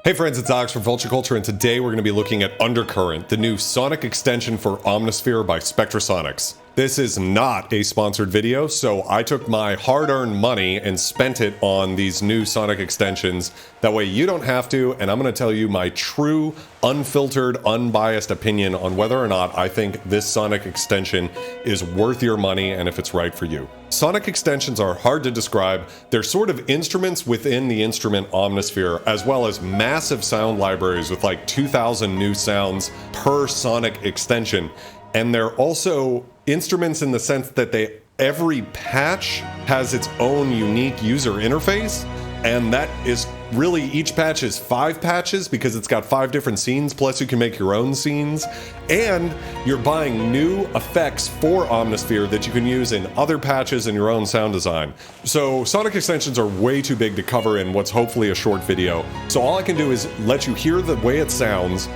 Hey friends, it's Alex from Vulture Culture, and today we're going to be looking at Undercurrent, the new Sonic Extension for Omnisphere by Spectrasonics. This is not a sponsored video, so I took my hard-earned money and spent it on these new Sonic extensions. That way you don't have to, and I'm going to tell you my true, unfiltered, unbiased opinion on whether or not I think this Sonic extension is worth your money and if it's right for you. Sonic extensions are hard to describe. They're sort of instruments within the instrument Omnisphere, as well as massive sound libraries with like 2,000 new sounds per Sonic extension. And they're also instruments in the sense that every patch has its own unique user interface, and that is really, each patch is 5 patches because it's got 5 different scenes, plus you can make your own scenes, and you're buying new effects for Omnisphere that you can use in other patches in your own sound design. So Sonic extensions are way too big to cover in what's hopefully a short video, so all I can do is let you hear the way it sounds,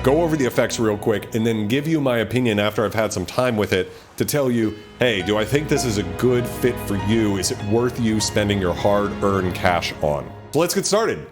go over the effects real quick, and then give you my opinion after I've had some time with it to tell you, hey, do I think this is a good fit for you? Is it worth you spending your hard-earned cash on? So let's get started.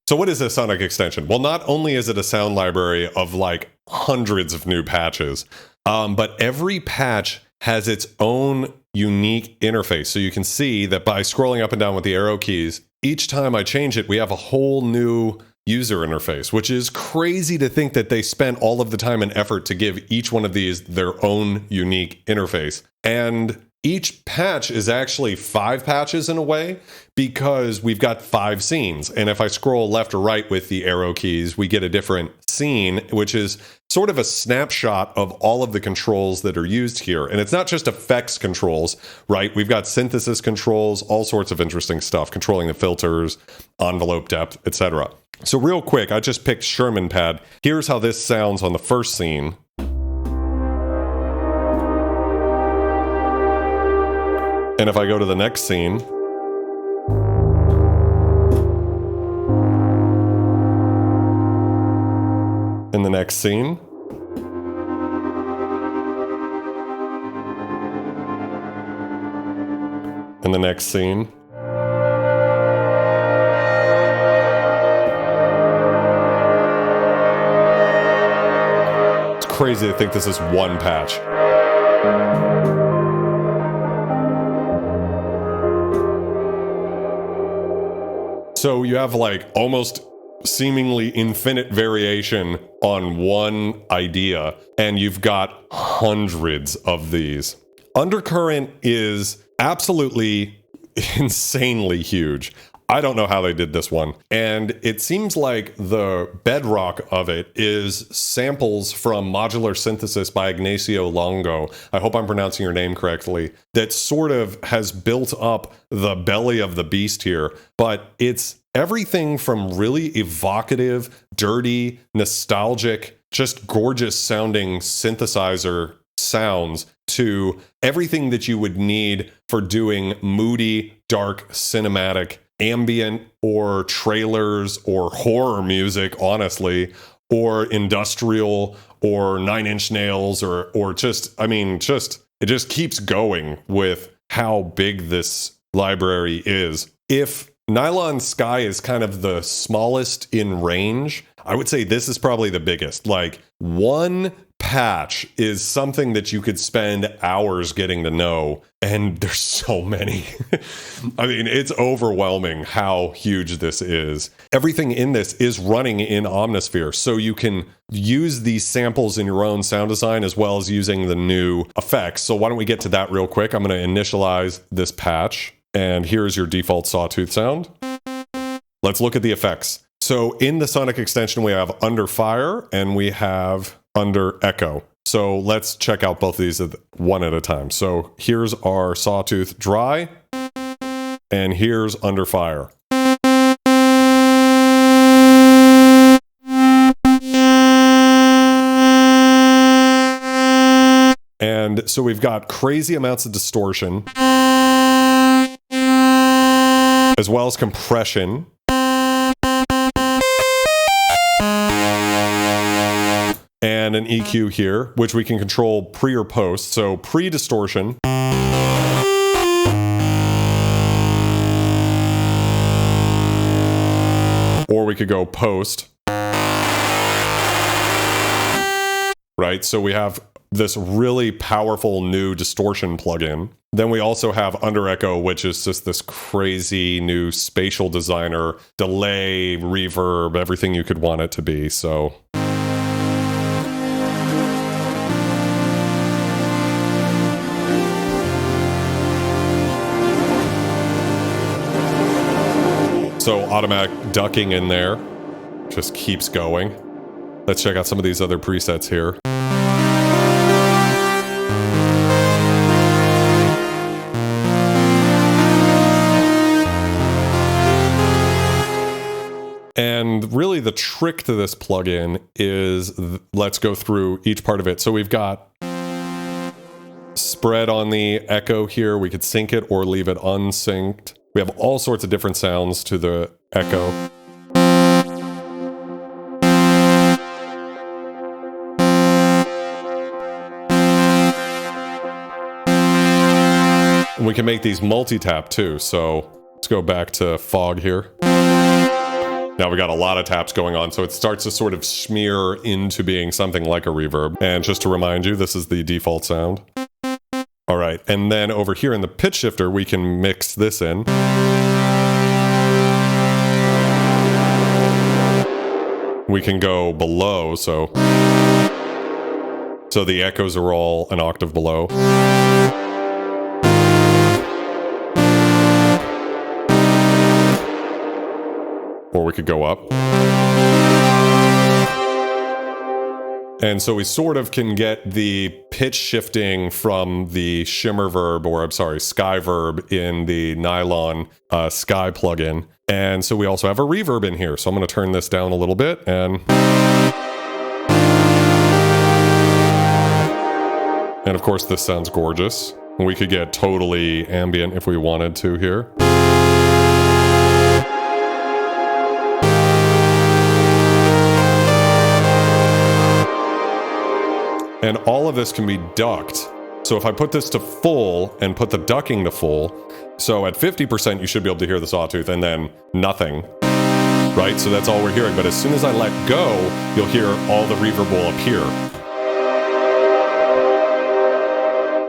So what is a Sonic extension? Well, not only is it a sound library of like hundreds of new patches, but every patch has its own unique interface. So you can see that by scrolling up and down with the arrow keys, each time I change it, we have a whole new user interface, which is crazy to think that they spent all of the time and effort to give each one of these their own unique interface. And each patch is actually 5 patches in a way, because we've got 5 scenes. And if I scroll left or right with the arrow keys, we get a different scene, which is sort of a snapshot of all of the controls that are used here. And it's not just effects controls, right? We've got synthesis controls, all sorts of interesting stuff, controlling the filters, envelope depth, etc. So real quick, I just picked Sherman Pad. Here's how this sounds on the first scene. And if I go to the next scene, in the next scene, in the next scene, it's crazy to think this is one patch. So you have like almost seemingly infinite variation on one idea, and you've got hundreds of these. Undercurrent is absolutely insanely huge. I don't know how they did this one. And it seems like the bedrock of it is samples from Modular Synthesis by Ignacio Longo. I hope I'm pronouncing your name correctly. That sort of has built up the belly of the beast here. But it's everything from really evocative, dirty, nostalgic, just gorgeous sounding synthesizer sounds to everything that you would need for doing moody, dark, cinematic, ambient, or trailers, or horror music, honestly, or industrial, or Nine Inch Nails, or just, I mean, just, it just keeps going with how big this library is. If Nylon Sky is kind of the smallest in range, I would say this is probably the biggest. Like, one patch is something that you could spend hours getting to know, and there's so many. I mean, it's overwhelming how huge this is. Everything in this is running in Omnisphere, so you can use these samples in your own sound design as well as using the new effects. So why don't we get to that real quick? I'm going to initialize this patch, and here's your default sawtooth sound. Let's look at the effects. So in the Sonic extension, we have Under Fire and we have Under Echo. So let's check out both of these one at a time. So here's our sawtooth dry, and here's Under Fire. And so we've got crazy amounts of distortion, as well as compression. And an EQ here, which we can control pre or post. So pre-distortion. Or we could go post. Right? So we have this really powerful new distortion plugin. Then we also have Under Echo, which is just this crazy new spatial designer, delay, reverb, everything you could want it to be. So automatic ducking in there just keeps going. Let's check out some of these other presets here. And really the trick to this plugin is, let's go through each part of it. So we've got spread on the echo here. We could sync it or leave it unsynced. We have all sorts of different sounds to the echo. And we can make these multi-tap too. So let's go back to fog here. Now we got a lot of taps going on, so it starts to sort of smear into being something like a reverb. And just to remind you, this is the default sound. All right, and then over here in the pitch shifter, we can mix this in. We can go below, so the echoes are all an octave below. Or we could go up. And so we sort of can get the pitch shifting from the shimmer verb, or I'm sorry, sky verb in the nylon sky plugin. And so we also have a reverb in here. So I'm going to turn this down a little bit and of course this sounds gorgeous. We could get totally ambient if we wanted to here. And all of this can be ducked. So if I put this to full and put the ducking to full, so at 50% you should be able to hear the sawtooth, and then nothing, right? So that's all we're hearing. But as soon as I let go, you'll hear all the reverb will appear.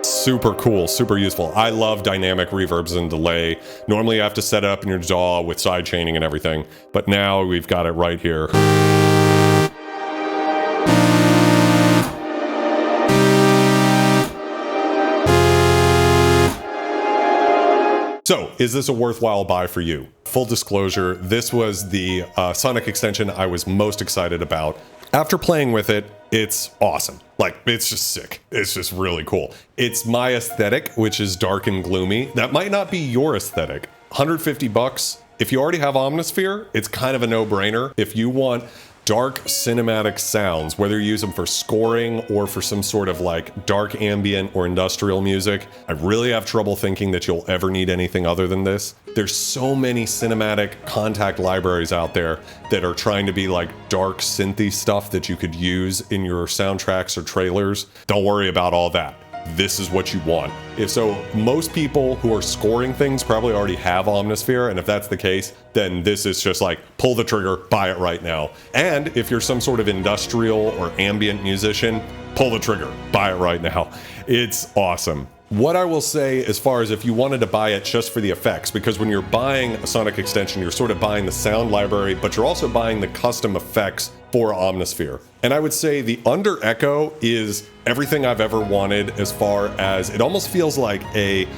Super cool, super useful. I love dynamic reverbs and delay. Normally you have to set it up in your DAW with side chaining and everything, but now we've got it right here. So, is this a worthwhile buy for you? Full disclosure, this was the Sonic extension I was most excited about. After playing with it, it's awesome. Like, it's just sick. It's just really cool. It's my aesthetic, which is dark and gloomy. That might not be your aesthetic. 150 bucks. If you already have Omnisphere, it's kind of a no-brainer. If you want dark cinematic sounds, whether you use them for scoring or for some sort of like dark ambient or industrial music, I really have trouble thinking that you'll ever need anything other than this. There's so many cinematic contact libraries out there that are trying to be like dark synthy stuff that you could use in your soundtracks or trailers. Don't worry about all that. This is what you want. If so, most people who are scoring things probably already have Omnisphere, and if that's the case, then this is just like, pull the trigger, buy it right now. And if you're some sort of industrial or ambient musician, pull the trigger, buy it right now. It's awesome. What I will say as far as if you wanted to buy it just for the effects, because when you're buying a Sonic extension, you're sort of buying the sound library, but you're also buying the custom effects for Omnisphere. And I would say the under echo is everything I've ever wanted, as far as it almost feels like a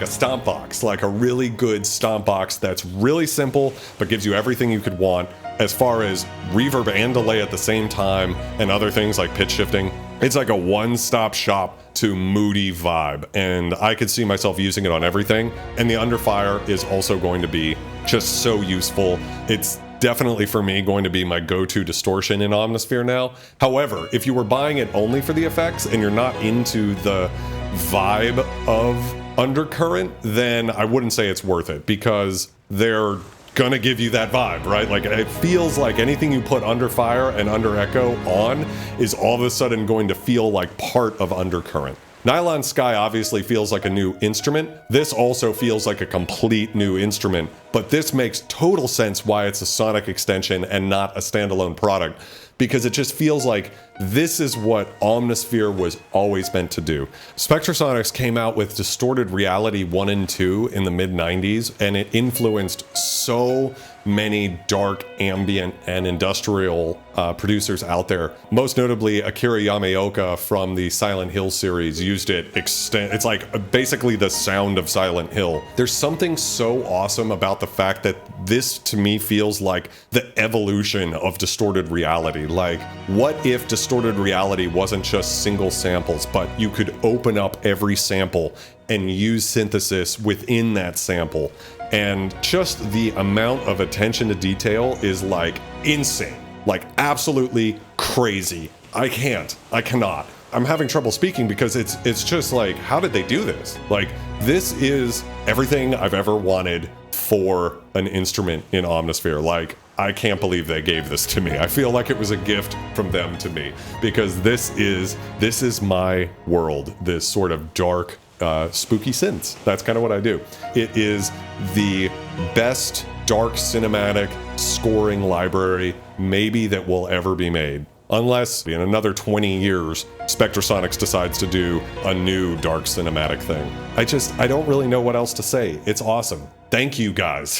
stomp box, like a really good stomp box that's really simple, but gives you everything you could want as far as reverb and delay at the same time and other things like pitch shifting. It's like a one-stop shop to moody vibe, and I could see myself using it on everything. And the underfire is also going to be just so useful. It's definitely for me going to be my go-to distortion in Omnisphere now. However, if you were buying it only for the effects and you're not into the vibe of Undercurrent, then I wouldn't say it's worth it, because they're gonna give you that vibe, right? Like, it feels like anything you put under fire and under echo on is all of a sudden going to feel like part of Undercurrent. Nylon Sky obviously feels like a new instrument. This also feels like a complete new instrument, but this makes total sense why it's a Sonic extension and not a standalone product, because it just feels like this is what Omnisphere was always meant to do. Spectrasonics came out with Distorted Reality 1 and 2 in the mid-90s, and it influenced so many dark, ambient, and industrial producers out there. Most notably, Akira Yamaoka from the Silent Hill series used it. It's like basically the sound of Silent Hill. There's something so awesome about the fact that this, to me, feels like the evolution of distorted reality. Like, what if distorted reality wasn't just single samples, but you could open up every sample and use synthesis within that sample? And just the amount of attention to detail is like insane, like absolutely crazy. I cannot. I'm having trouble speaking because it's just like, how did they do this? Like, this is everything I've ever wanted for an instrument in Omnisphere. Like, I can't believe they gave this to me. I feel like it was a gift from them to me, because this is my world, this sort of dark, spooky synths. That's kind of what I do. It is the best dark cinematic scoring library maybe that will ever be made. Unless in another 20 years, Spectrasonics decides to do a new dark cinematic thing. I don't really know what else to say. It's awesome. Thank you guys.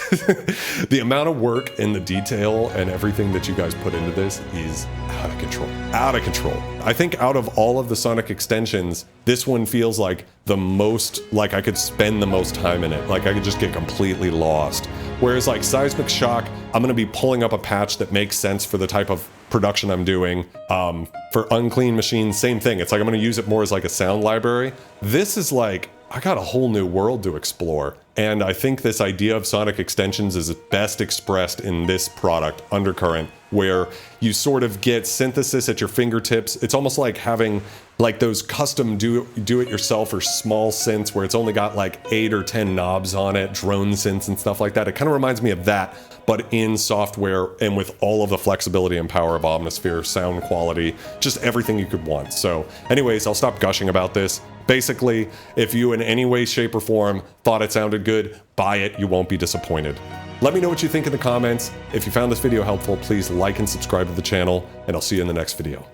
The amount of work and the detail and everything that you guys put into this is out of control. Out of control. I think out of all of the Sonic extensions, this one feels like the most, like I could spend the most time in it. Like I could just get completely lost. Whereas like Seismic Shock, I'm gonna be pulling up a patch that makes sense for the type of production I'm doing. For Unclean Machines, same thing. It's like I'm gonna use it more as like a sound library. This is like, I got a whole new world to explore. And I think this idea of Sonic extensions is best expressed in this product, Undercurrent, where you sort of get synthesis at your fingertips. It's almost like having like those custom do-it-yourself or small synths where it's only got like 8 or 10 knobs on it, drone synths and stuff like that. It kind of reminds me of that, but in software and with all of the flexibility and power of Omnisphere, sound quality, just everything you could want. So anyways, I'll stop gushing about this. Basically, if you in any way, shape, or form thought it sounded good, buy it, you won't be disappointed. Let me know what you think in the comments. If you found this video helpful, please like and subscribe to the channel, and I'll see you in the next video.